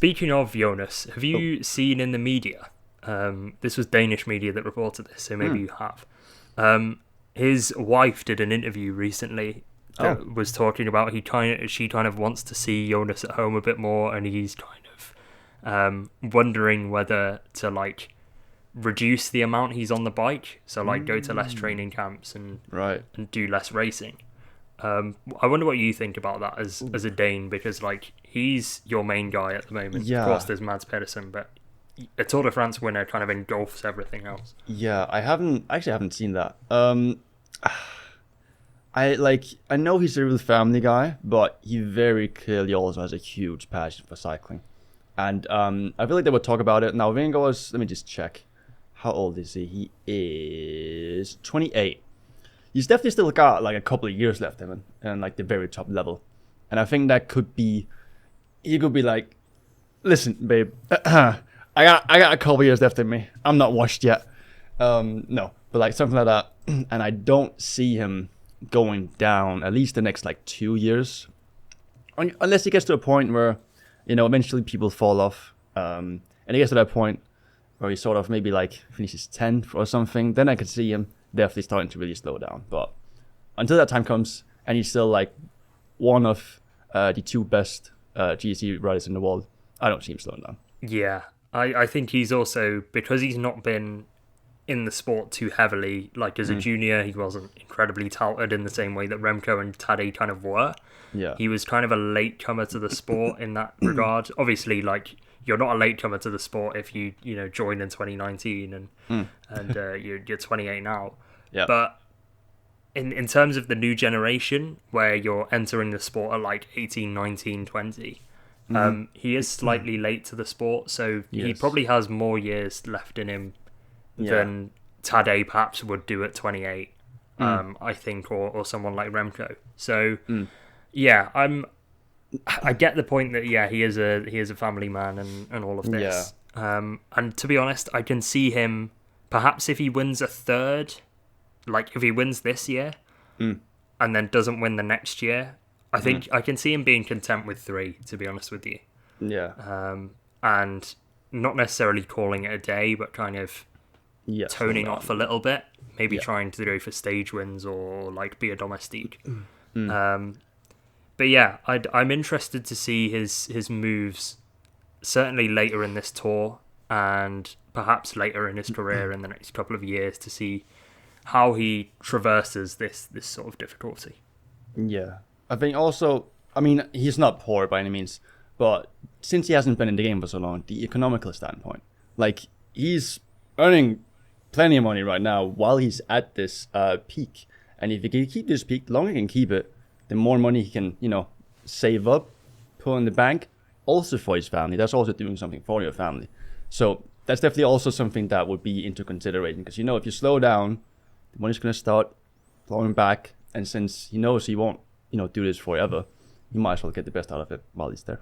speaking of Jonas, have you seen in the media? This was Danish media that reported this, so maybe you have. His wife did an interview recently that was talking about she kind of wants to see Jonas at home a bit more, and he's kind of wondering whether to like reduce the amount he's on the bike, so like go to less training camps and do less racing. I wonder what you think about that as a Dane, because like he's your main guy at the moment. Of course, there's Mads Pedersen, but a Tour de France winner kind of engulfs everything else. Yeah, I haven't seen that. I know he's a real family guy, but he very clearly also has a huge passion for cycling, and I feel like they would talk about it now. Vingegaard, let me just check. How old is he? He is 28. He's definitely still got like a couple of years left in him, and like the very top level. And I think that could be, he could be like, listen, babe, I got a couple of years left in me. I'm not washed yet. No, but like something like that. And I don't see him going down at least the next like 2 years, unless he gets to a point where, eventually people fall off. And he gets to that point where he sort of maybe like finishes 10th or something, then I could see him definitely starting to really slow down. But until that time comes, and he's still like one of the two best GC riders in the world, I don't see him slowing down. Yeah, I think he's also, because he's not been in the sport too heavily, like as a junior, he wasn't incredibly touted in the same way that Remco and Tadej kind of were. Yeah. He was kind of a latecomer to the sport in that regard. Obviously, like, you're not a latecomer to the sport if you joined in 2019 and you're 28 now. Yeah. But in terms of the new generation, where you're entering the sport at like 18, 19, 20, he is slightly late to the sport, so he probably has more years left in him than Tadej perhaps would do at 28, I think, or someone like Remco. So, yeah, I get the point that he is a family man and all of this. Yeah. And to be honest, I can see him perhaps if he wins a third, like if he wins this year and then doesn't win the next year, I think I can see him being content with 3, to be honest with you. Yeah. And not necessarily calling it a day, but kind of toning off a little bit, maybe trying to go for stage wins or like be a domestique. But yeah, I'm interested to see his moves, certainly later in this tour and perhaps later in his career in the next couple of years, to see how he traverses this sort of difficulty. Yeah, I think also, I mean, he's not poor by any means, but since he hasn't been in the game for so long, the economical standpoint, like he's earning plenty of money right now while he's at this peak, and if he can keep this peak, the longer he can keep it, the more money he can, save up, put in the bank, also for his family. That's also doing something for your family. So that's definitely also something that would be into consideration, because if you slow down, the money's going to start flowing back, and since he knows he won't, do this forever, you might as well get the best out of it while he's there.